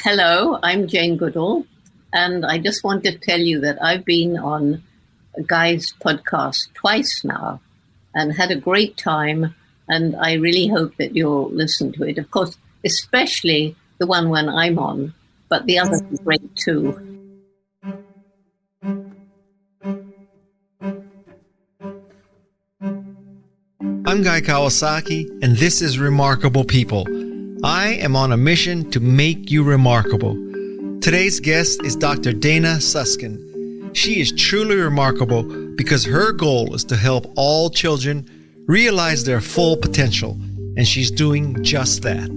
Hello, I'm Jane Goodall, and I just want to tell you that I've been on Guy's podcast twice now and had a great time, and I really hope that you'll listen to it. Of course, especially the one when I'm on, but the others are great too. I'm Guy Kawasaki, and this is Remarkable People. I am on a mission to make you remarkable. Today's guest is Dr. Dana Suskind. She is truly remarkable because her goal is to help all children realize their full potential, and she's doing just that.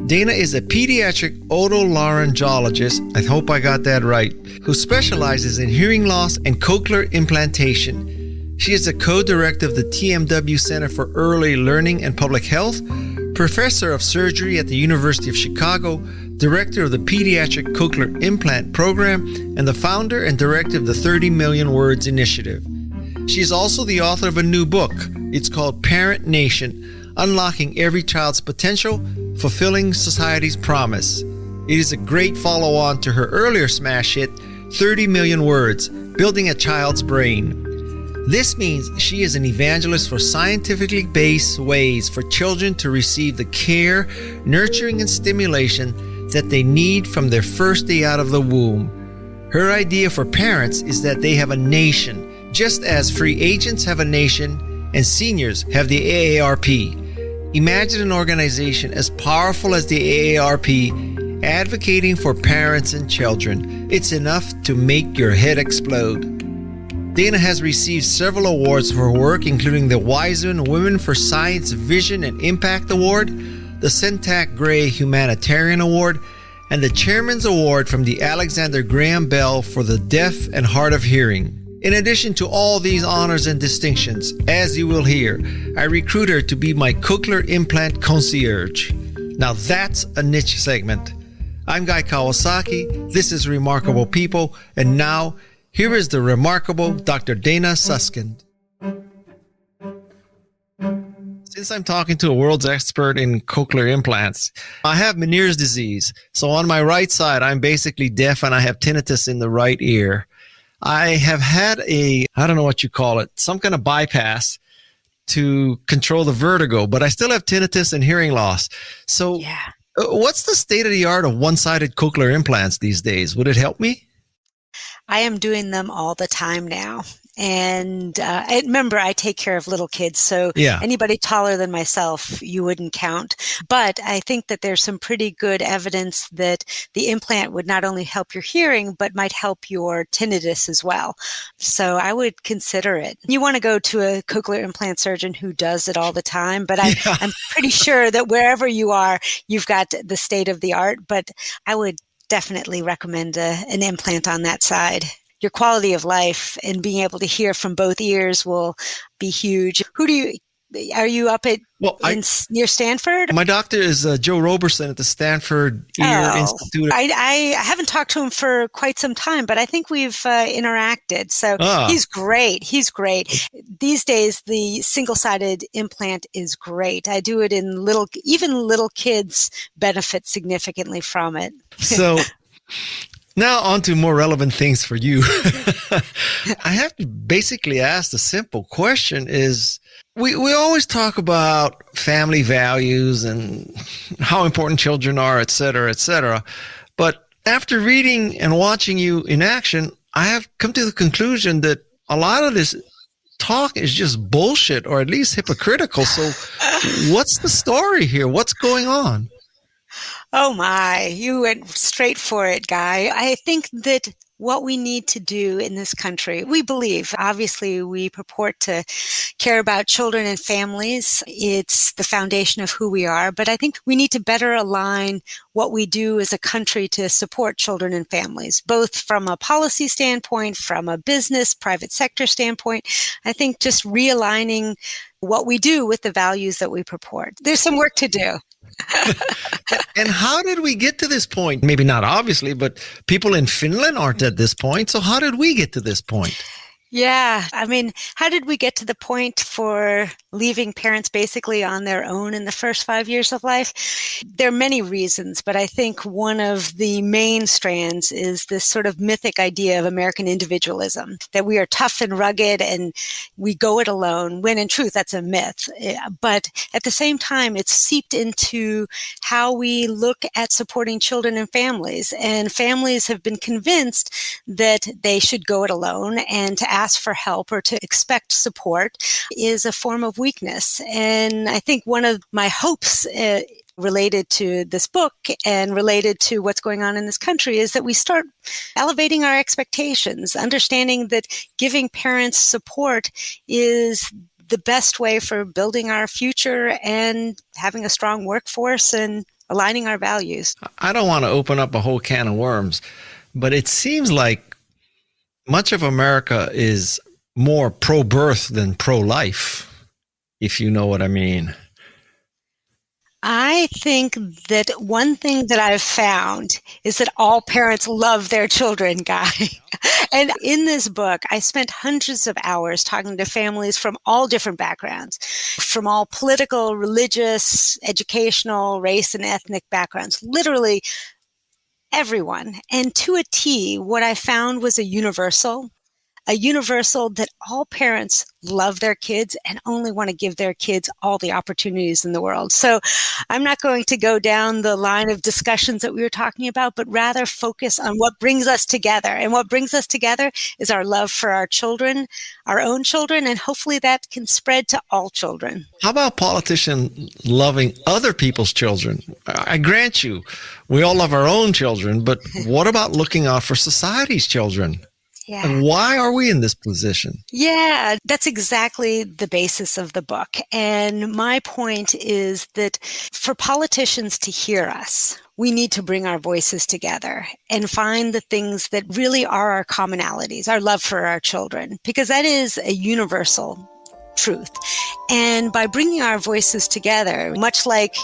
Dana is a pediatric otolaryngologist, I hope I got that right, who specializes in hearing loss and cochlear implantation. She is a co-director of the TMW Center for Early Learning and Public Health, professor of surgery at the University of Chicago, director of the Pediatric Cochlear Implant Program, and the founder and director of the 30 Million Words Initiative. She is also the author of a new book. It's called Parent Nation: Unlocking Every Child's Potential, Fulfilling Society's Promise. It is a great follow-on to her earlier smash hit, 30 Million Words, Building a Child's Brain. This means she is an evangelist for scientifically based ways for children to receive the care, nurturing, and stimulation that they need from their first day out of the womb. Her idea for parents is that they have a nation, just as free agents have a nation and seniors have the AARP. Imagine an organization as powerful as the AARP advocating for parents and children. It's enough to make your head explode. Dana has received several awards for her work, including the Wiseman Women for Science, Vision, and Impact Award, the Centak Gray Humanitarian Award, and the Chairman's Award from the Alexander Graham Bell for the Deaf and Hard of Hearing. In addition to all these honors and distinctions, as you will hear, I recruit her to be my cochlear implant concierge. Now that's a niche segment. I'm Guy Kawasaki, this is Remarkable People, and now here is the remarkable Dr. Dana Suskind. Since I'm talking to a world's expert in cochlear implants, I have Meniere's disease. So on my right side, I'm basically deaf and I have tinnitus in the right ear. I have had I don't know what you call it, some kind of bypass to control the vertigo, but I still have tinnitus and hearing loss. So what's the state of the art of one-sided cochlear implants these days? Would it help me? I am doing them all the time now. And remember, I take care of little kids, so anybody taller than myself, you wouldn't count. But I think that there's some pretty good evidence that the implant would not only help your hearing, but might help your tinnitus as well. So I would consider it. You want to go to a cochlear implant surgeon who does it all the time, but I'm pretty sure that wherever you are, you've got the state of the art. But I would definitely recommend an implant on that side. Your quality of life and being able to hear from both ears will be huge. Are you up at near Stanford? My doctor is Joe Roberson at the Stanford Ear Institute. I haven't talked to him for quite some time, but I think we've interacted. So he's great. He's great. These days, the single-sided implant is great. I do it in even little kids benefit significantly from it. So now on to more relevant things for you. I have to basically ask the simple question is, we always talk about family values and how important children are, et cetera, et cetera. But after reading and watching you in action, I have come to the conclusion that a lot of this talk is just bullshit, or at least hypocritical. So what's the story here? What's going on? Oh my, you went straight for it, Guy. I think that what we need to do in this country, we believe, obviously we purport to care about children and families. It's the foundation of who we are, but I think we need to better align what we do as a country to support children and families, both from a policy standpoint, from a business, private sector standpoint. I think just realigning what we do with the values that we purport. There's some work to do. And how did we get to this point? Maybe not obviously, but people in Finland aren't at this point. So how did we get to this point? Yeah. I mean, how did we get to the point for leaving parents basically on their own in the first 5 years of life? There are many reasons, but I think one of the main strands is this sort of mythic idea of American individualism, that we are tough and rugged and we go it alone, when in truth, that's a myth. But at the same time, it's seeped into how we look at supporting children and families have been convinced that they should go it alone, and to ask for help or to expect support is a form of weakness. And I think one of my hopes related to this book and related to what's going on in this country is that we start elevating our expectations, understanding that giving parents support is the best way for building our future and having a strong workforce and aligning our values. I don't want to open up a whole can of worms, but it seems like much of America is more pro-birth than pro-life, if you know what I mean. I think that one thing that I've found is that all parents love their children, Guy. And in this book, I spent hundreds of hours talking to families from all different backgrounds, from all political, religious, educational, race, and ethnic backgrounds, literally everyone. And to a T, what I found was a universal that all parents love their kids and only want to give their kids all the opportunities in the world. So I'm not going to go down the line of discussions that we were talking about, but rather focus on what brings us together. And what brings us together is our love for our children, our own children, and hopefully that can spread to all children. How about politicians loving other people's children? I grant you, we all love our own children, but what about looking out for society's children? Yeah. And why are we in this position? Yeah, that's exactly the basis of the book. And my point is that for politicians to hear us, we need to bring our voices together and find the things that really are our commonalities, our love for our children, because that is a universal truth. And by bringing our voices together, much like,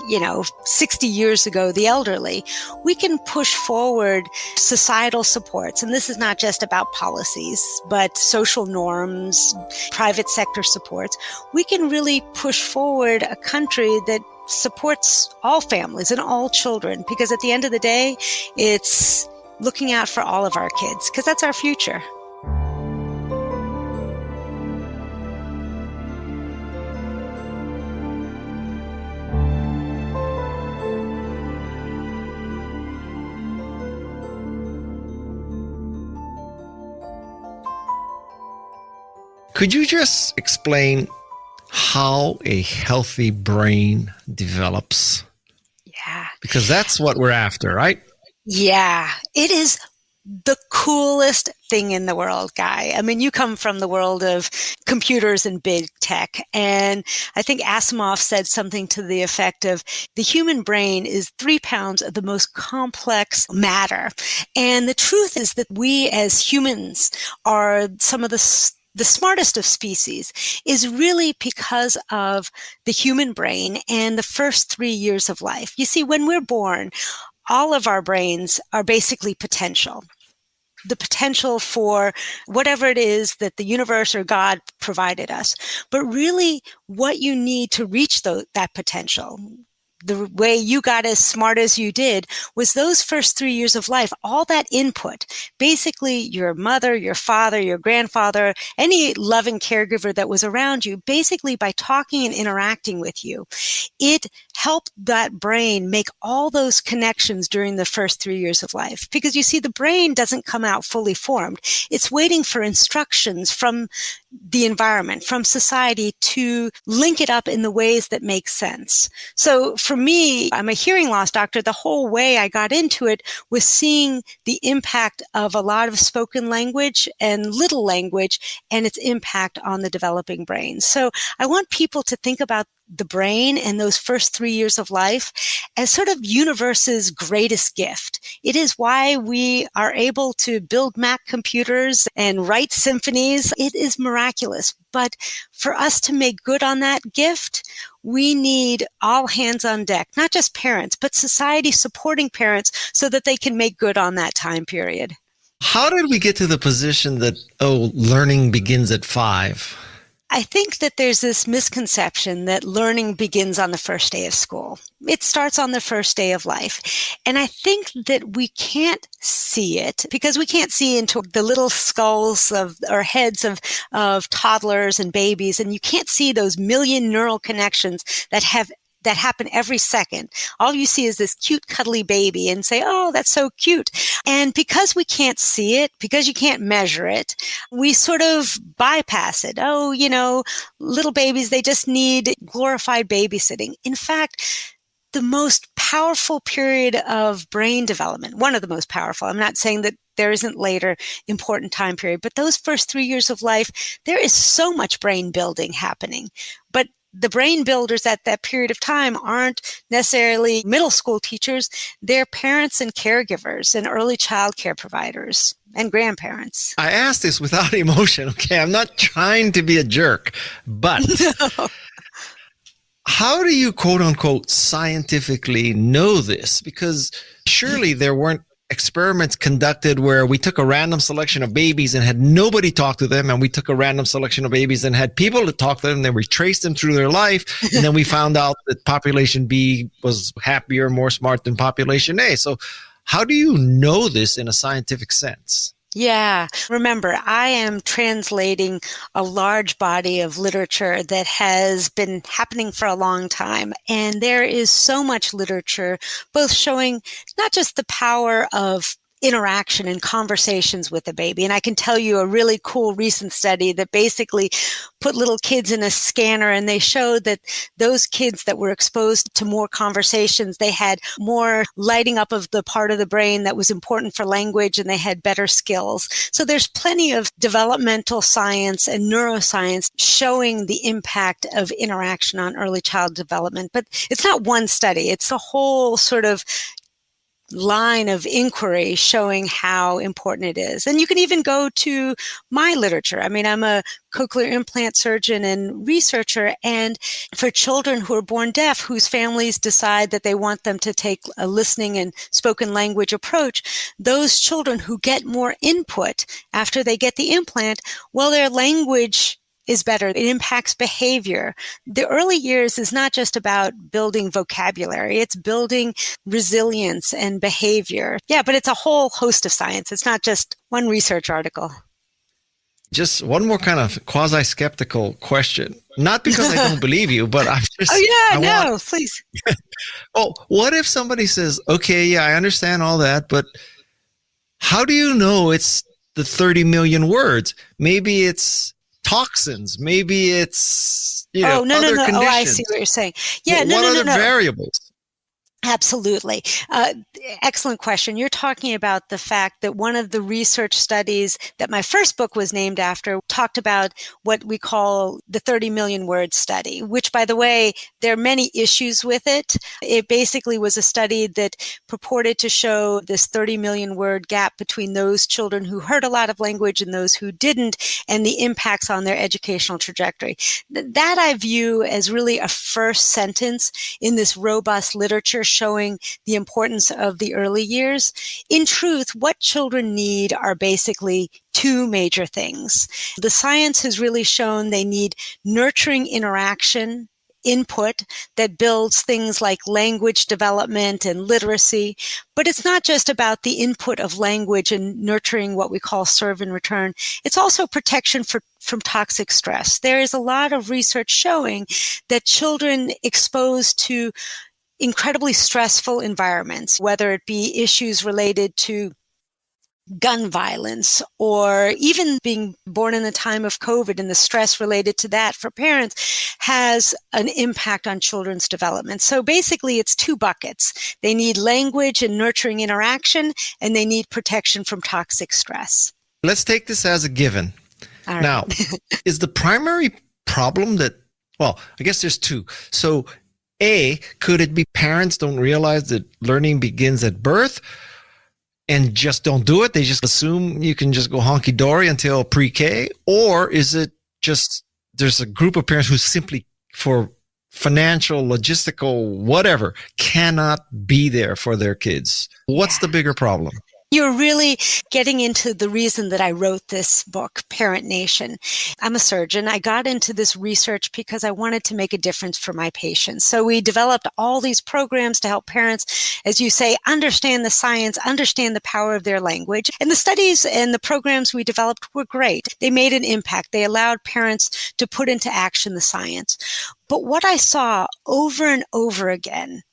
60 years ago, the elderly, we can push forward societal supports. And this is not just about policies, but social norms, private sector supports. We can really push forward a country that supports all families and all children, because at the end of the day, it's looking out for all of our kids, because that's our future. Could you just explain how a healthy brain develops? Yeah. Because that's what we're after, right? Yeah. It is the coolest thing in the world, Guy. I mean, you come from the world of computers and big tech. And I think Asimov said something to the effect of the human brain is 3 pounds of the most complex matter. And the truth is that we as humans are some of the smartest of species is really because of the human brain and the first 3 years of life. You see, when we're born, all of our brains are basically potential. The potential for whatever it is that the universe or God provided us. But really, what you need to reach that potential, the way you got as smart as you did, was those first 3 years of life, all that input, basically your mother, your father, your grandfather, any loving caregiver that was around you, basically by talking and interacting with you, it helped that brain make all those connections during the first 3 years of life. Because you see, the brain doesn't come out fully formed. It's waiting for instructions from the environment, from society, to link it up in the ways that make sense. So for me, I'm a hearing loss doctor. The whole way I got into it was seeing the impact of a lot of spoken language and little language and its impact on the developing brain. So I want people to think about the brain and those first 3 years of life as sort of universe's greatest gift. It is why we are able to build Mac computers and write symphonies. It is miraculous. But for us to make good on that gift, we need all hands on deck, not just parents, but society supporting parents so that they can make good on that time period. How did we get to the position that, learning begins at 5? I think that there's this misconception that learning begins on the first day of school. It starts on the first day of life. And I think that we can't see it because we can't see into the little skulls or heads of toddlers and babies. And you can't see those million neural connections that happen every second. All you see is this cute, cuddly baby and say, oh, that's so cute. And because we can't see it, because you can't measure it, we sort of bypass it. Oh, little babies, they just need glorified babysitting. In fact, the most powerful period of brain development, one of the most powerful, I'm not saying that there isn't later important time period, but those first 3 years of life, there is so much brain building happening. But the brain builders at that period of time aren't necessarily middle school teachers. They're parents and caregivers and early child care providers and grandparents. I asked this without emotion. Okay, I'm not trying to be a jerk, but no. How do you, quote unquote, scientifically know this? Because surely there weren't experiments conducted where we took a random selection of babies and had nobody talk to them, and we took a random selection of babies and had people to talk to them, and then we traced them through their life, and then we found out that population B was happier, more smart than population A. So how do you know this in a scientific sense? Yeah. Remember, I am translating a large body of literature that has been happening for a long time. And there is so much literature, both showing not just the power of interaction and conversations with a baby. And I can tell you a really cool recent study that basically put little kids in a scanner, and they showed that those kids that were exposed to more conversations, they had more lighting up of the part of the brain that was important for language, and they had better skills. So there's plenty of developmental science and neuroscience showing the impact of interaction on early child development. But it's not one study. It's a whole sort of line of inquiry showing how important it is. And you can even go to my literature. I mean, I'm a cochlear implant surgeon and researcher, and for children who are born deaf, whose families decide that they want them to take a listening and spoken language approach, those children who get more input after they get the implant, well, their language is better. It impacts behavior. The early years is not just about building vocabulary. It's building resilience and behavior. Yeah, but it's a whole host of science. It's not just one research article. Just one more kind of quasi-skeptical question. Not because I don't believe you, but I'm just... Please. What if somebody says, okay, yeah, I understand all that, but how do you know it's the 30 million words? Maybe it's toxins, maybe it's other conditions. Oh, I see what you're saying. Yeah, what other variables? Absolutely. Excellent question. You're talking about the fact that one of the research studies that my first book was named after talked about what we call the 30 million word study, which, by the way, there are many issues with it. It basically was a study that purported to show this 30 million word gap between those children who heard a lot of language and those who didn't, and the impacts on their educational trajectory. That I view as really a first sentence in this robust literature showing the importance of the early years. In truth, what children need are basically two major things. The science has really shown they need nurturing interaction, input that builds things like language development and literacy. But it's not just about the input of language and nurturing what we call serve and return. It's also protection from toxic stress. There is a lot of research showing that children exposed to incredibly stressful environments, whether it be issues related to gun violence or even being born in the time of COVID and the stress related to that for parents, has an impact on children's development. So basically it's two buckets. They need language and nurturing interaction, and they need protection from toxic stress. Let's take this as a given. All right. Now, is the primary problem that, I guess there's two. So A, could it be parents don't realize that learning begins at birth and just don't do it? They just assume you can just go honky-dory until pre-K? Or is it just there's a group of parents who simply, for financial, logistical, whatever, cannot be there for their kids? What's the bigger problem? You're really getting into the reason that I wrote this book, Parent Nation. I'm a surgeon. I got into this research because I wanted to make a difference for my patients. So we developed all these programs to help parents, as you say, understand the science, understand the power of their language. And the studies and the programs we developed were great. They made an impact. They allowed parents to put into action the science. But what I saw over and over again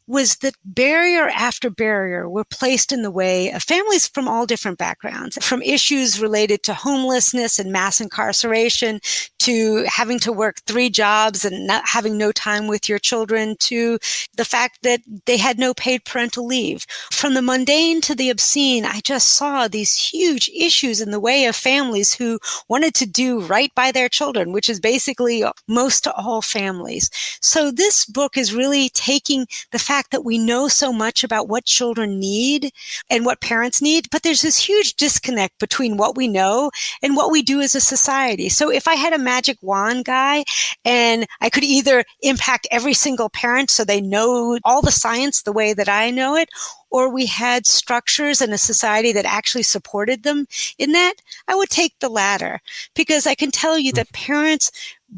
was that barrier after barrier were placed in the way of families from all different backgrounds, from issues related to homelessness and mass incarceration, to having to work 3 jobs and not having no time with your children, to the fact that they had no paid parental leave. From the mundane to the obscene, I just saw these huge issues in the way of families who wanted to do right by their children, which is basically most to all families. So this book is really taking the fact that we know so much about what children need and what parents need, but there's this huge disconnect between what we know and what we do as a society. So if I had a magic wand, Guy, and I could either impact every single parent so they know all the science the way that I know it, or we had structures in a society that actually supported them in that, I would take the latter, because I can tell you that parents,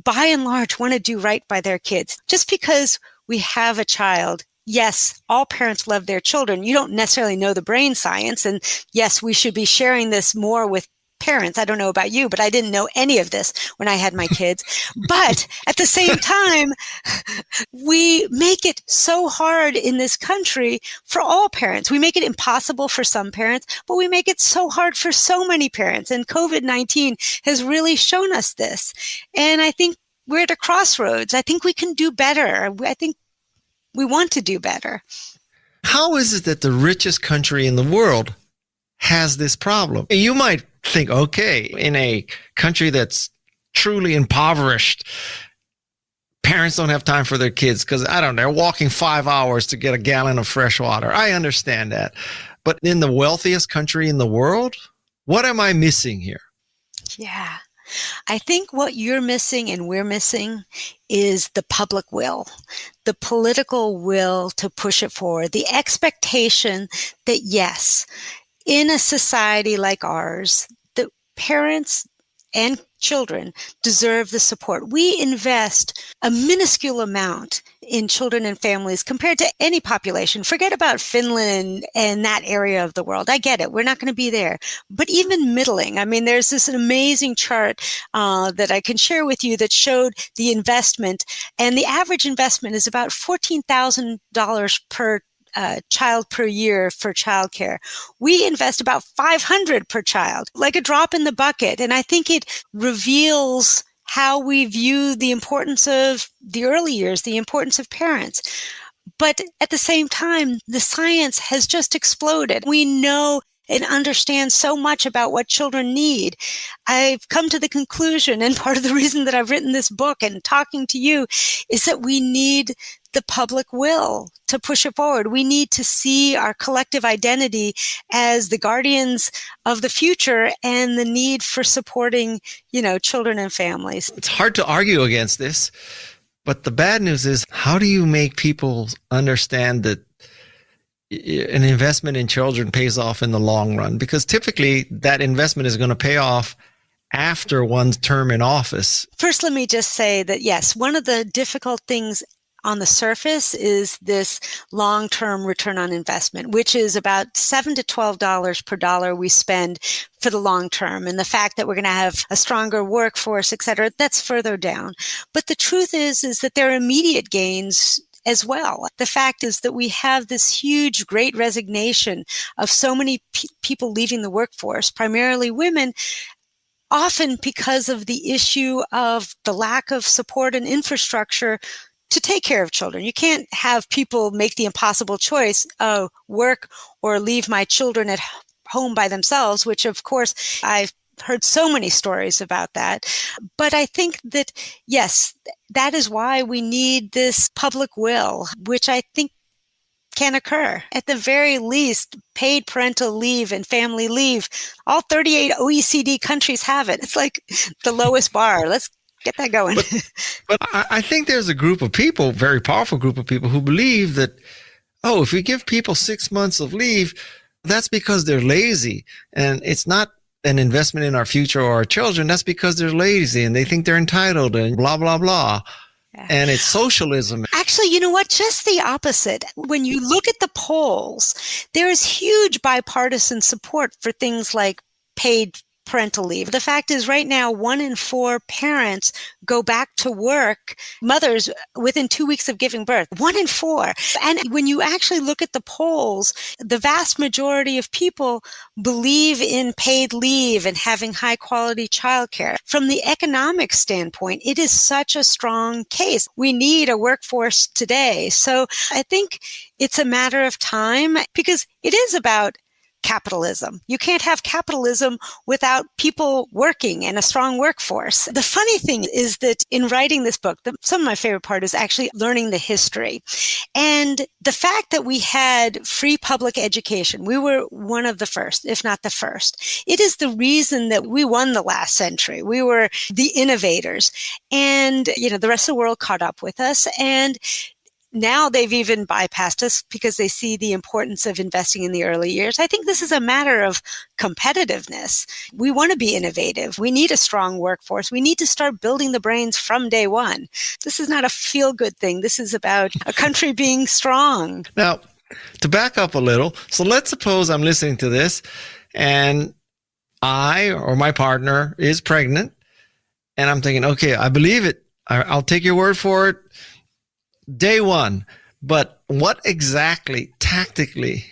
by and large, want to do right by their kids. Just because we have a child, yes, all parents love their children. You don't necessarily know the brain science. And yes, we should be sharing this more with parents. I don't know about you, but I didn't know any of this when I had my kids. But at the same time, we make it so hard in this country for all parents. We make it impossible for some parents, but we make it so hard for so many parents. And COVID-19 has really shown us this. And I think we're at a crossroads. I think we can do better. I think we want to do better. How is it that the richest country in the world has this problem? You might think, okay, in a country that's truly impoverished, parents don't have time for their kids because, I don't know, they're walking 5 hours to get a gallon of fresh water. I understand that. But in the wealthiest country in the world, what am I missing here? Yeah. I think what you're missing and we're missing is the public will, the political will to push it forward, the expectation that, yes, in a society like ours, that parents and children deserve the support. We invest a minuscule amount in children and families compared to any population. Forget about Finland and that area of the world. I get it. We're not going to be there. But even middling, I mean, there's this amazing chart that I can share with you that showed the investment. And the average investment is about $14,000 per child per year for childcare. We invest about $500 per child, like a drop in the bucket. And I think it reveals how we view the importance of the early years, the importance of parents. But at the same time, the science has just exploded. We know and understand so much about what children need. I've come to the conclusion, and part of the reason that I've written this book and talking to you is that we need the public will to push it forward. We need to see our collective identity as the guardians of the future and the need for supporting, children and families. It's hard to argue against this, but the bad news is, how do you make people understand that an investment in children pays off in the long run? Because typically that investment is going to pay off after one's term in office. First, let me just say that, yes, one of the difficult things on the surface is this long-term return on investment, which is about $7 to $12 per dollar we spend for the long term. And the fact that we're going to have a stronger workforce, et cetera, that's further down. But the truth is that there are immediate gains as well. The fact is that we have this huge, great resignation of so many people leaving the workforce, primarily women, often because of the issue of the lack of support and infrastructure to take care of children. You can't have people make the impossible choice of work or leave my children at home by themselves, which of course I've heard so many stories about that. But I think that, yes, that is why we need this public will, which I think can occur. At the very least, paid parental leave and family leave, all 38 OECD countries have it. It's like the lowest bar. Let's get that going. But I think there's a group of people, very powerful group of people, who believe that, if we give people 6 months of leave, That's because they're lazy. And it's not an investment in our future or our children. That's because they're lazy and they think they're entitled and blah, blah, blah. Yeah. And it's socialism. Actually, you know what? Just the opposite. When you look at the polls, there is huge bipartisan support for things like paid parental leave. The fact is right now, 1 in 4 parents go back to work, mothers, within 2 weeks of giving birth. 1 in 4. And when you actually look at the polls, the vast majority of people believe in paid leave and having high quality childcare. From the economic standpoint, it is such a strong case. We need a workforce today. So I think it's a matter of time, because it is about capitalism. You can't have capitalism without people working and a strong workforce. The funny thing is that in writing this book, some of my favorite part is actually learning the history. And the fact that we had free public education, we were one of the first, if not the first. It is the reason that we won the last century. We were the innovators. And, the rest of the world caught up with us. And now they've even bypassed us because they see the importance of investing in the early years. I think this is a matter of competitiveness. We want to be innovative. We need a strong workforce. We need to start building the brains from day one. This is not a feel-good thing. This is about a country being strong. Now, to back up a little, so let's suppose I'm listening to this and I or my partner is pregnant and I'm thinking, okay, I believe it. I'll take your word for it. Day one. But what exactly tactically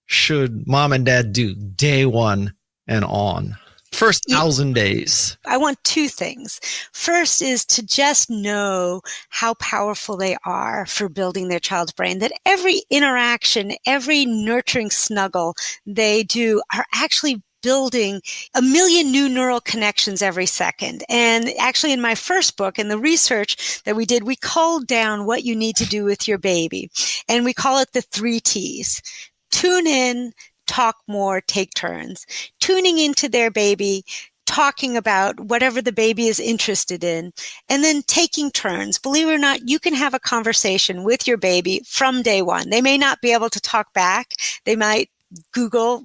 should mom and dad do day one and on? First 1,000 days. I want 2 things. First is to just know how powerful they are for building their child's brain, that every interaction, every nurturing snuggle they do are actually building 1 million new neural connections every second. And actually in my first book, in the research that we did, we culled down what you need to do with your baby. And we call it the 3 T's. Tune in, talk more, take turns. Tuning into their baby, talking about whatever the baby is interested in, and then taking turns. Believe it or not, you can have a conversation with your baby from day one. They may not be able to talk back. They might gurgle,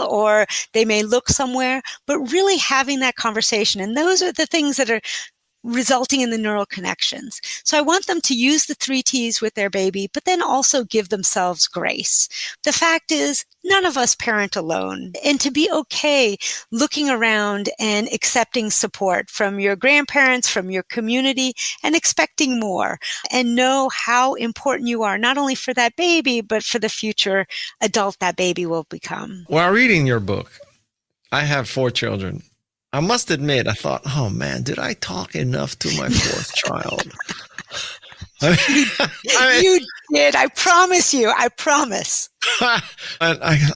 or they may look somewhere, but really having that conversation. And those are the things that are resulting in the neural connections. So I want them to use the 3 T's with their baby, but then also give themselves grace. The fact is, none of us parent alone, and to be okay looking around and accepting support from your grandparents, from your community, and expecting more, and know how important you are, not only for that baby, but for the future adult that baby will become. While reading your book, I have 4 children. I must admit, I thought, oh man, did I talk enough to my 4th child? You did. I promise you. I promise.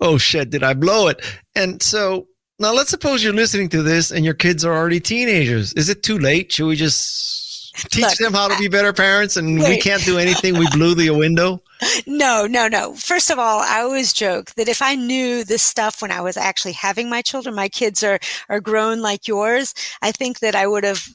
Oh shit, did I blow it? And so now let's suppose you're listening to this and your kids are already teenagers. Is it too late? Should we just teach them how to be better parents and we can't do anything? We blew the window? No. First of all, I always joke that if I knew this stuff when I was actually having my children, my kids are grown like yours, I think that I would have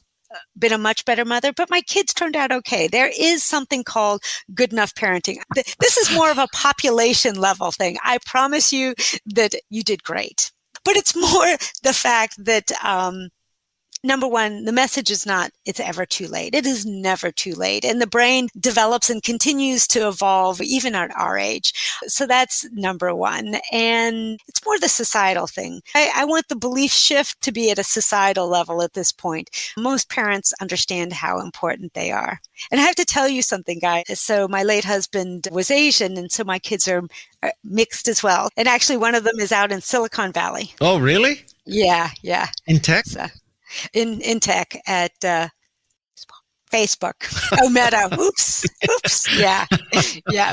been a much better mother, but my kids turned out okay. There is something called good enough parenting. This is more of a population level thing. I promise you that you did great. But it's more the fact that, number one, the message is not, it's ever too late. It is never too late. And the brain develops and continues to evolve even at our age. So that's number one. And it's more the societal thing. I want the belief shift to be at a societal level at this point. Most parents understand how important they are. And I have to tell you something, guys. So my late husband was Asian, and so my kids are mixed as well. And actually one of them is out in Silicon Valley. Oh, really? Yeah. In tech? So, in tech at Facebook. Oh, Meta. Oops. Yeah.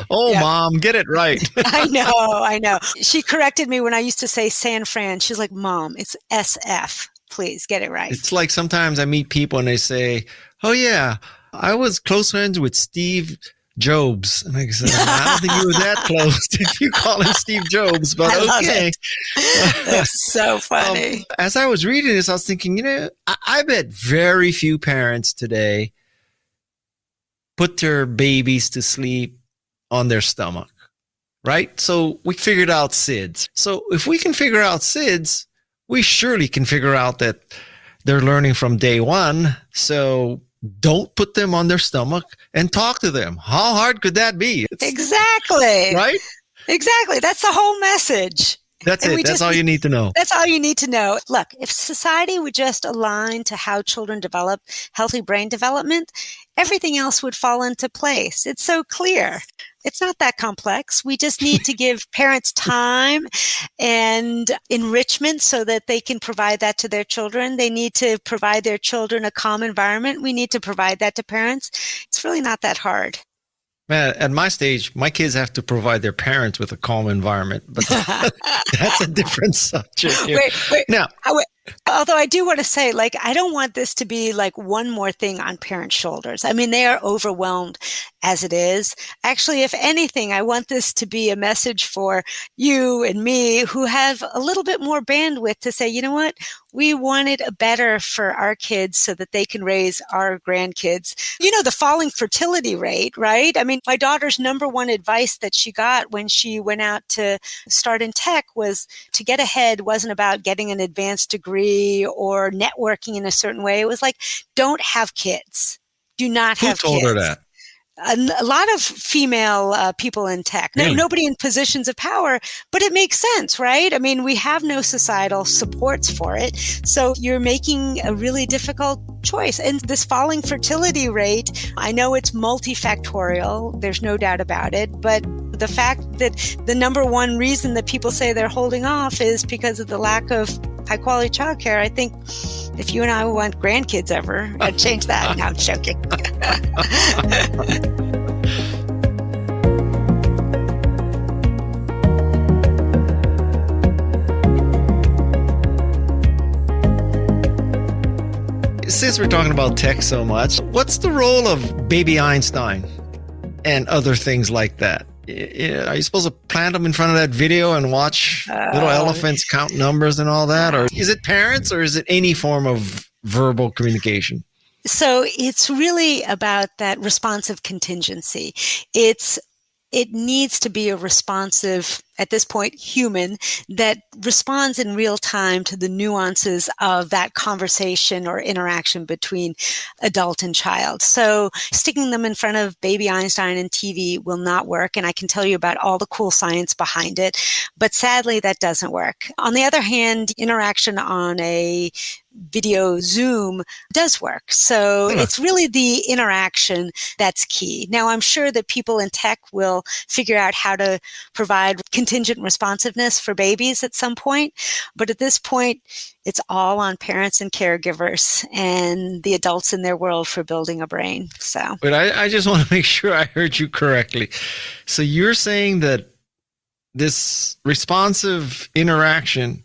Oh, yeah. Mom, get it right. I know. She corrected me when I used to say San Fran. She's like, Mom, it's SF. Please get it right. It's like sometimes I meet people and they say, oh, yeah, I was close friends with Steve Jobs. And I said, I don't think you were that close if you call him Steve Jobs, but okay. That's so funny. As I was reading this, I was thinking, I bet very few parents today put their babies to sleep on their stomach. right? So we figured out SIDS. So if we can figure out SIDS, we surely can figure out that they're learning from day one. So don't put them on their stomach and talk to them. How hard could that be? Exactly. Right? Exactly. That's the whole message. That's it. That's all you need to know. That's all you need to know. Look, if society would just align to how children develop healthy brain development, everything else would fall into place. It's so clear. It's not that complex. We just need to give parents time and enrichment so that they can provide that to their children. They need to provide their children a calm environment. We need to provide that to parents. It's really not that hard. Man, at my stage, my kids have to provide their parents with a calm environment, but that's a different subject here. Wait. Now, although I do want to say, I don't want this to be one more thing on parents' shoulders. I mean, they are overwhelmed as it is. Actually, if anything, I want this to be a message for you and me who have a little bit more bandwidth to say, you know what? We wanted better for our kids so that they can raise our grandkids. You know, the falling fertility rate, right? I mean, my daughter's number one advice that she got when she went out to start in tech was to get ahead wasn't about getting an advanced degree or networking in a certain way. It was don't have kids. Do not have kids. Who told her that? A lot of female people in tech. No, nobody in positions of power, but it makes sense, right? I mean, we have no societal supports for it. So you're making a really difficult choice. And this falling fertility rate, I know it's multifactorial. There's no doubt about it. But the fact that the number one reason that people say they're holding off is because of the lack of high quality childcare. I think if you and I want grandkids ever, I'd change that. No, I'm joking. Since we're talking about tech so much, what's the role of baby Einstein and other things like that? Are you supposed to plant them in front of that video and watch little elephants count numbers and all that? Or is it parents or is it any form of verbal communication? So it's really about that responsive contingency. It needs to be a responsive, at this point, human that responds in real time to the nuances of that conversation or interaction between adult and child. So sticking them in front of baby Einstein and TV will not work. And I can tell you about all the cool science behind it. But sadly, that doesn't work. On the other hand, interaction on a video Zoom does work. So it's really the interaction that's key. Now, I'm sure that people in tech will figure out how to provide contingent responsiveness for babies at some point. But at this point, it's all on parents and caregivers and the adults in their world for building a brain. So, but I just want to make sure I heard you correctly. So you're saying that this responsive interaction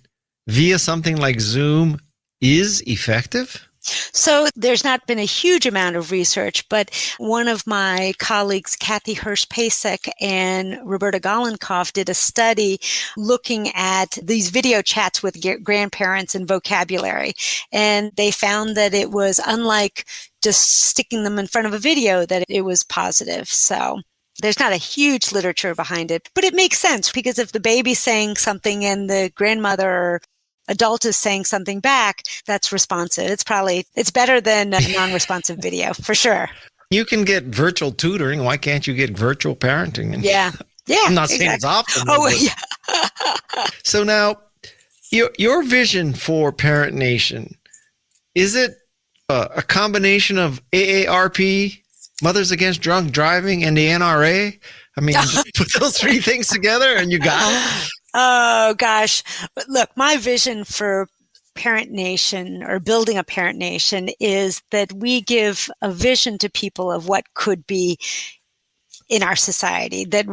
via something like Zoom is effective? So there's not been a huge amount of research, but one of my colleagues, Kathy Hirsch-Pasek and Roberta Golenkoff, did a study looking at these video chats with grandparents and vocabulary. And they found that it was unlike just sticking them in front of a video, that it was positive. So there's not a huge literature behind it, but it makes sense because if the baby's saying something and the grandmother or adult is saying something back, that's responsive. It's better than a non-responsive video, for sure. You can get virtual tutoring. Why can't you get virtual parenting? Yeah. I'm not saying it's optimal. Yeah. So now, your vision for Parent Nation, is it a combination of AARP, Mothers Against Drunk Driving, and the NRA? I mean, just put those three things together and you got it. Oh, gosh. But look, my vision for Parent Nation or building a Parent Nation is that we give a vision to people of what could be in our society, that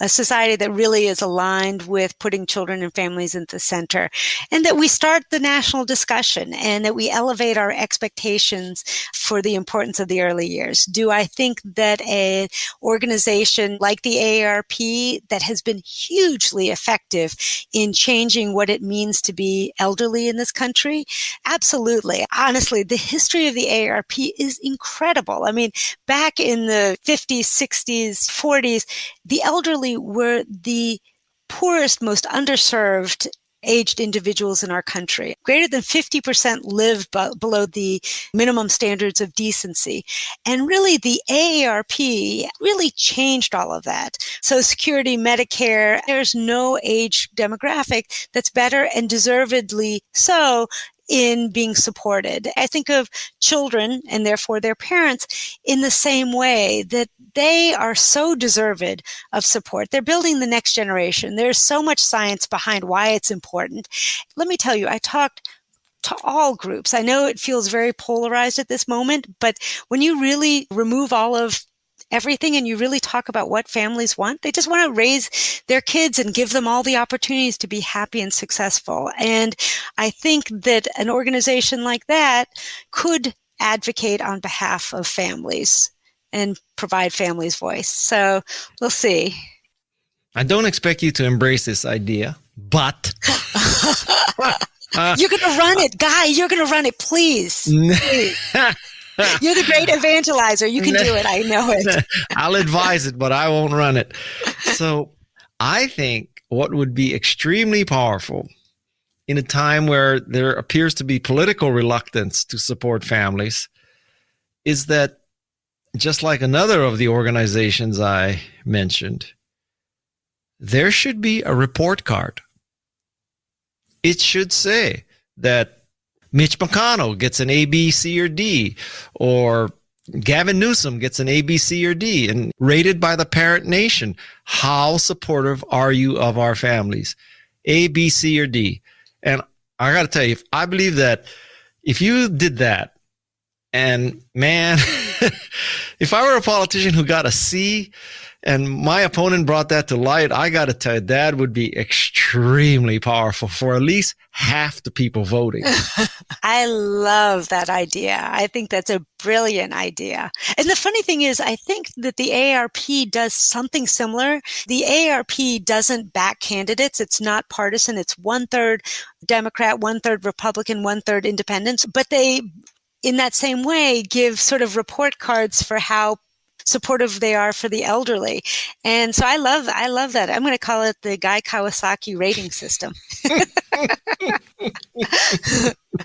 a society that really is aligned with putting children and families at the center, and that we start the national discussion and that we elevate our expectations for the importance of the early years. Do I think that an organization like the AARP that has been hugely effective in changing what it means to be elderly in this country? Absolutely. Honestly, the history of the AARP is incredible. I mean, back in the 50s, 60s, 30s, 40s, the elderly were the poorest, most underserved aged individuals in our country. Greater than 50% live below the minimum standards of decency. And really, the AARP really changed all of that. Social Security, Medicare, there's no age demographic that's better and deservedly so in being supported. I think of children and therefore their parents in the same way, that they are so deserved of support. They're building the next generation. There's so much science behind why it's important. Let me tell you, I talked to all groups. I know it feels very polarized at this moment, but when you really remove all of everything and you really talk about what families want, they just want to raise their kids and give them all the opportunities to be happy and successful. And I think that an organization like that could advocate on behalf of families and provide families voice. So we'll see. I don't expect you to embrace this idea, but you're going to run it, Guy. You're going to run it, please. Please. You're the great evangelizer. You can do it. I know it. I'll advise it, but I won't run it. So I think what would be extremely powerful in a time where there appears to be political reluctance to support families is that, just like another of the organizations I mentioned, there should be a report card. It should say that Mitch McConnell gets an A, B, C, or D, or Gavin Newsom gets an A, B, C, or D, and rated by the parent nation. How supportive are you of our families? A, B, C, or D? And I got to tell you, I believe that if you did that, and man, if I were a politician who got a C and my opponent brought that to light, I got to tell you, that would be extremely powerful for at least half the people voting. I love that idea. I think that's a brilliant idea. And the funny thing is, I think that the AARP does something similar. The AARP doesn't back candidates. It's not partisan. It's 1/3 Democrat, 1/3 Republican, 1/3 independents. But they, in that same way, give sort of report cards for how supportive they are for the elderly. And so I love that. I'm going to call it the Guy Kawasaki rating system.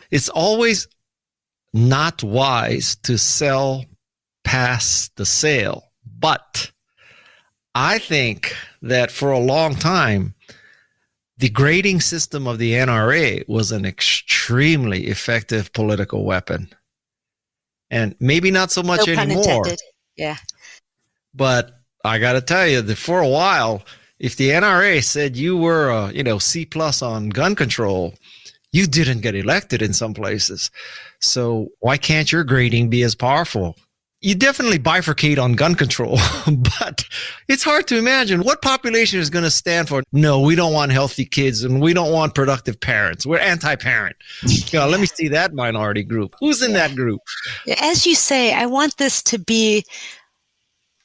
It's always not wise to sell past the sale. But I think that for a long time, the grading system of the NRA was an extremely effective political weapon. And maybe not so much anymore. Intended. Yeah. But I got to tell you that for a while, if the NRA said you were a C+ on gun control, you didn't get elected in some places. So why can't your grading be as powerful? You definitely bifurcate on gun control, but it's hard to imagine what population is going to stand for. No, we don't want healthy kids and we don't want productive parents. We're anti-parent. Let me see that minority group. Who's in that group? As you say, I want this to be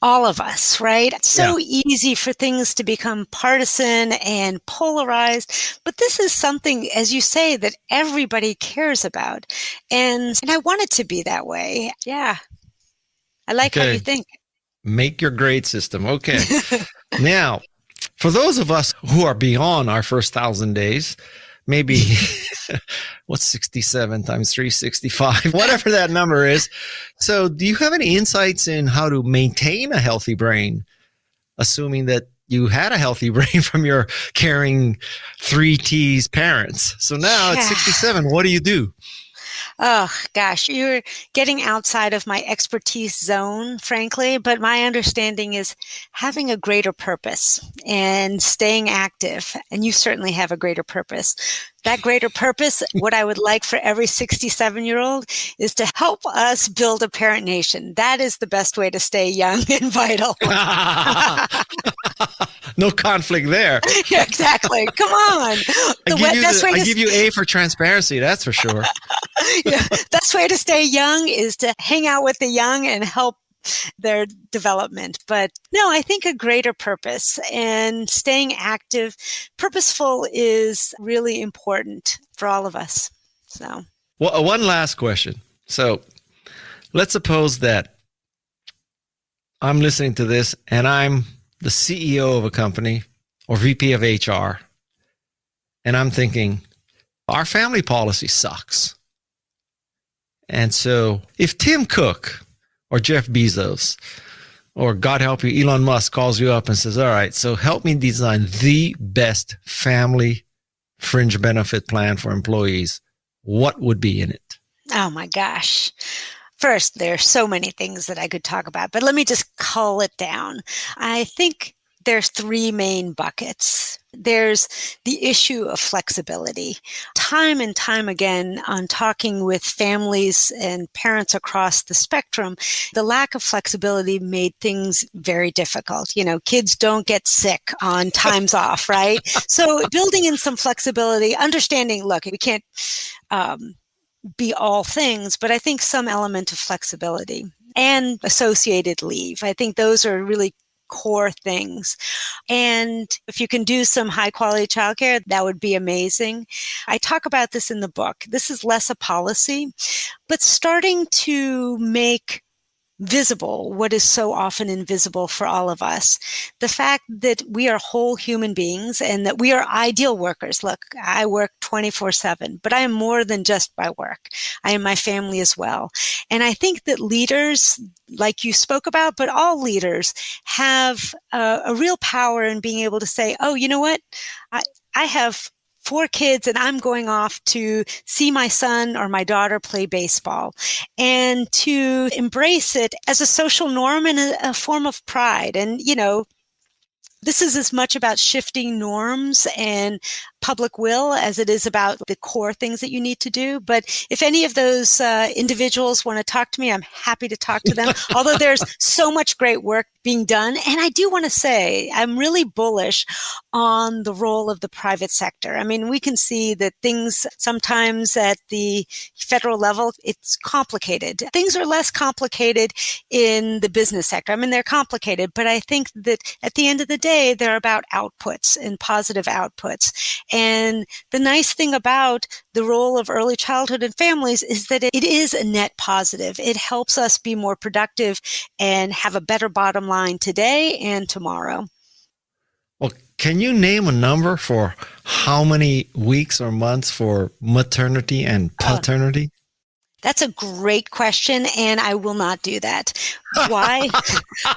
all of us, right? It's so easy for things to become partisan and polarized, but this is something, as you say, that everybody cares about. And I want it to be that way. Yeah. I like how you think. Make your grade system. Okay. Now, for those of us who are beyond our first 1,000 days, maybe what's 67 times 365, whatever that number is. So do you have any insights in how to maintain a healthy brain, assuming that you had a healthy brain from your caring 3 T's parents? So now at 67, what do you do? Oh, gosh, you're getting outside of my expertise zone, frankly, but my understanding is having a greater purpose and staying active. And you certainly have a greater purpose. That greater purpose, what I would like for every 67-year-old is to help us build a parent nation. That is the best way to stay young and vital. No conflict there. Yeah, exactly. Come on. I give you A for transparency, that's for sure. Yeah, best way to stay young is to hang out with the young and help their development. But no, I think a greater purpose and staying active, purposeful is really important for all of us. So, well, one last question. So let's suppose that I'm listening to this and I'm the CEO of a company or VP of HR, and I'm thinking, our family policy sucks. And so if Tim Cook or Jeff Bezos or, God help you, Elon Musk calls you up and says, all right, so help me design the best family fringe benefit plan for employees, what would be in it? Oh my gosh. First, there are so many things that I could talk about, but let me just cull it down. I think there's three main buckets. There's the issue of flexibility. Time and time again, on talking with families and parents across the spectrum, the lack of flexibility made things very difficult. You know, kids don't get sick on times off, right? So building in some flexibility, understanding, look, we can't be all things, but I think some element of flexibility and associated leave. I think those are really core things. And if you can do some high quality childcare, that would be amazing. I talk about this in the book. This is less a policy, but starting to make visible what is so often invisible for all of us. The fact that we are whole human beings and that we are ideal workers. Look, I work 24/7, but I am more than just my work. I am my family as well. And I think that leaders, like you spoke about, but all leaders have a real power in being able to say, oh, you know what? I have 4 kids and I'm going off to see my son or my daughter play baseball, and to embrace it as a social norm and a form of pride. And, you know, this is as much about shifting norms and public will as it is about the core things that you need to do. But if any of those individuals want to talk to me, I'm happy to talk to them, although there's so much great work being done. And I do want to say I'm really bullish on the role of the private sector. I mean, we can see that things sometimes at the federal level, it's complicated. Things are less complicated in the business sector. I mean, they're complicated, but I think that at the end of the day, they're about outputs and positive outputs. And the nice thing about the role of early childhood and families is that it is a net positive. It helps us be more productive and have a better bottom line today and tomorrow. Well, can you name a number for how many weeks or months for maternity and paternity? That's a great question, and I will not do that. Why?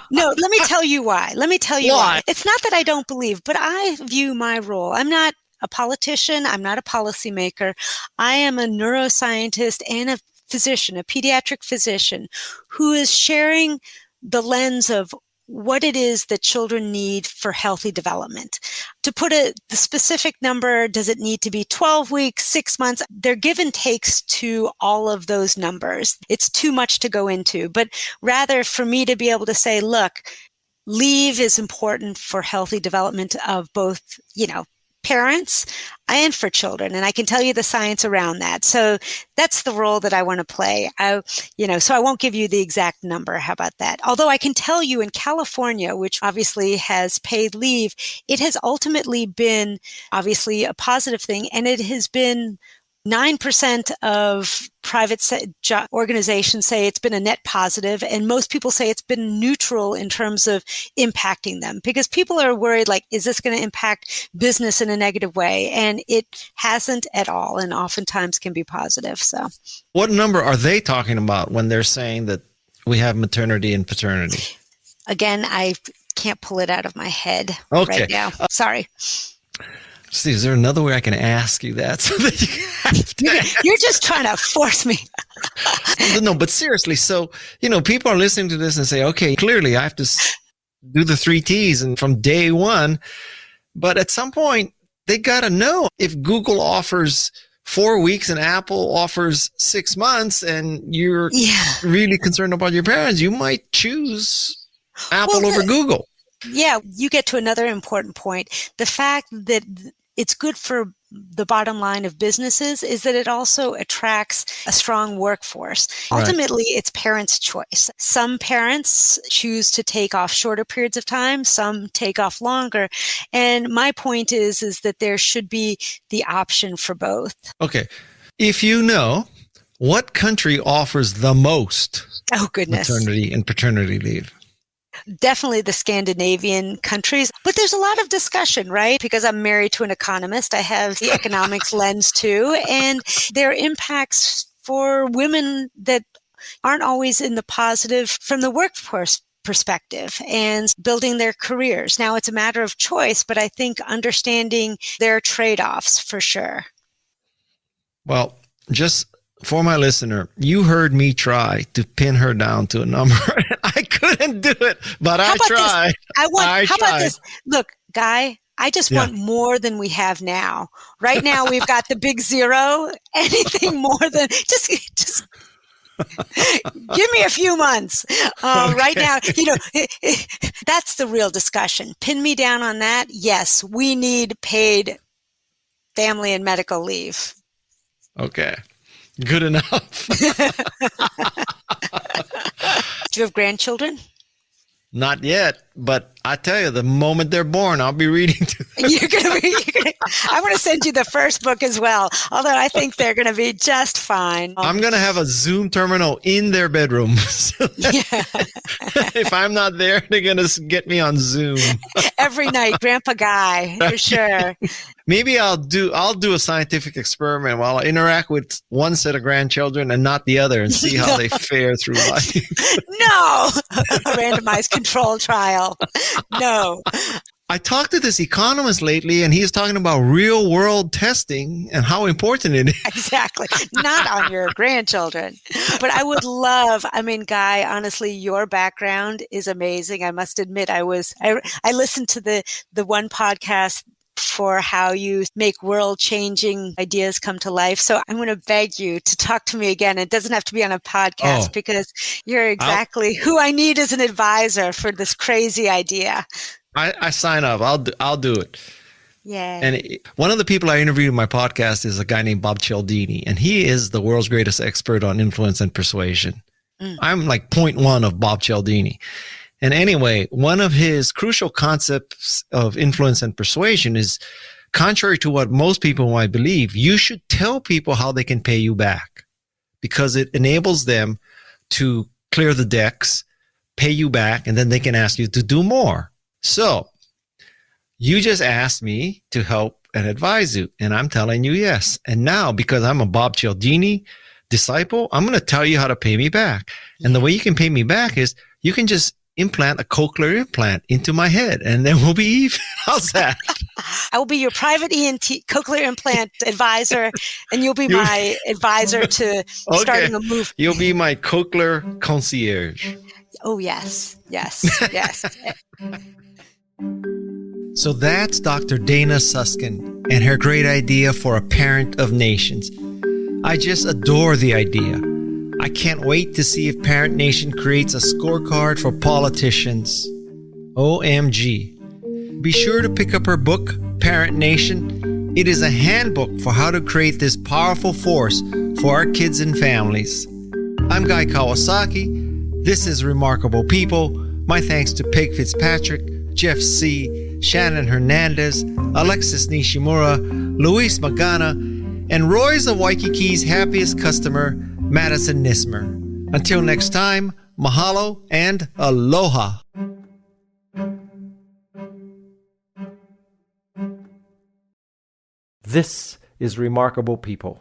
No, let me tell you why. Why. It's not that I don't believe, but I view my role. I'm not a politician. I'm not a policymaker. I am a neuroscientist and a physician, a pediatric physician, who is sharing the lens of what it is that children need for healthy development. To put the specific number, does it need to be 12 weeks, 6 months? There are give and takes to all of those numbers. It's too much to go into, but rather for me to be able to say, look, leave is important for healthy development of both, you know, parents and for children. And I can tell you the science around that. So that's the role that I want to play. So I won't give you the exact number. How about that? Although I can tell you in California, which obviously has paid leave, it has ultimately been obviously a positive thing. And it has been 9% of private organizations say it's been a net positive, and most people say it's been neutral in terms of impacting them, because people are worried, like, is this going to impact business in a negative way? And it hasn't at all, and oftentimes can be positive. So, what number are they talking about when they're saying that we have maternity and paternity? Again, I can't pull it out of my head right now. Sorry. See, is there another way I can ask you that? So that you have to You're just trying to force me. No, but seriously. So, people are listening to this and say, okay, clearly I have to do the 3 T's and from day one. But at some point, they got to know if Google offers 4 weeks and Apple offers 6 months and you're really concerned about your parents, you might choose Apple over Google. Yeah, you get to another important point. The fact that it's good for the bottom line of businesses is that it also attracts a strong workforce. Right. Ultimately, it's parents' choice. Some parents choose to take off shorter periods of time, some take off longer. And my point is that there should be the option for both. Okay. If you know, what country offers the most maternity and paternity leave? definitely the Scandinavian countries. But there's a lot of discussion, right? Because I'm married to an economist. I have the economics lens too. And there are impacts for women that aren't always in the positive from the workforce perspective and building their careers. Now, it's a matter of choice, but I think understanding their trade-offs for sure. Well, just for my listener, you heard me try to pin her down to a number. I couldn't do it, but I tried. How about this? Look, Guy, I just want more than we have now. Right now, we've got the big zero. Anything more than just give me a few months. Right now, that's the real discussion. Pin me down on that. Yes, we need paid family and medical leave. Okay. Good enough. Do you have grandchildren? Not yet, but I tell you, the moment they're born, I'll be reading to them. I'm going to send you the first book as well, although I think they're going to be just fine. I'm going to have a Zoom terminal in their bedroom. So if I'm not there, they're going to get me on Zoom. Every night, Grandpa Guy, for sure. Maybe I'll do a scientific experiment while I interact with one set of grandchildren and not the other and see how they fare through life. No! A randomized control trial. No. I talked to this economist lately, and he's talking about real world testing and how important it is. Exactly. Not on your grandchildren. But I would love, Guy, honestly, your background is amazing. I must admit, I listened to the one podcast for how you make world-changing ideas come to life. So I'm going to beg you to talk to me again. It doesn't have to be on a podcast because you're exactly who I need as an advisor for this crazy idea. I sign up. I'll do it. Yeah. And one of the people I interviewed in my podcast is a guy named Bob Cialdini, and he is the world's greatest expert on influence and persuasion. I'm like 0.1 of Bob Cialdini. And anyway, one of his crucial concepts of influence and persuasion is, contrary to what most people might believe, you should tell people how they can pay you back because it enables them to clear the decks, pay you back, and then they can ask you to do more. So you just asked me to help and advise you, and I'm telling you yes. And now, because I'm a Bob Cialdini disciple, I'm going to tell you how to pay me back. And the way you can pay me back is you can just implant a cochlear implant into my head, and then we'll be even. How's that? I will be your private ENT cochlear implant advisor, and you'll be my advisor to starting a move. You'll be my cochlear concierge. Oh, yes. So that's Dr. Dana Suskind and her great idea for a parent of nations. I just adore the idea. I can't wait to see if Parent Nation creates a scorecard for politicians. OMG. Be sure to pick up her book, Parent Nation. It is a handbook for how to create this powerful force for our kids and families. I'm Guy Kawasaki. This is Remarkable People. My thanks to Peg Fitzpatrick, Jeff C., Shannon Hernandez, Alexis Nishimura, Luis Magana, and Roy's of Waikiki's happiest customer, Madison Nismer. Until next time, mahalo and aloha. This is Remarkable People.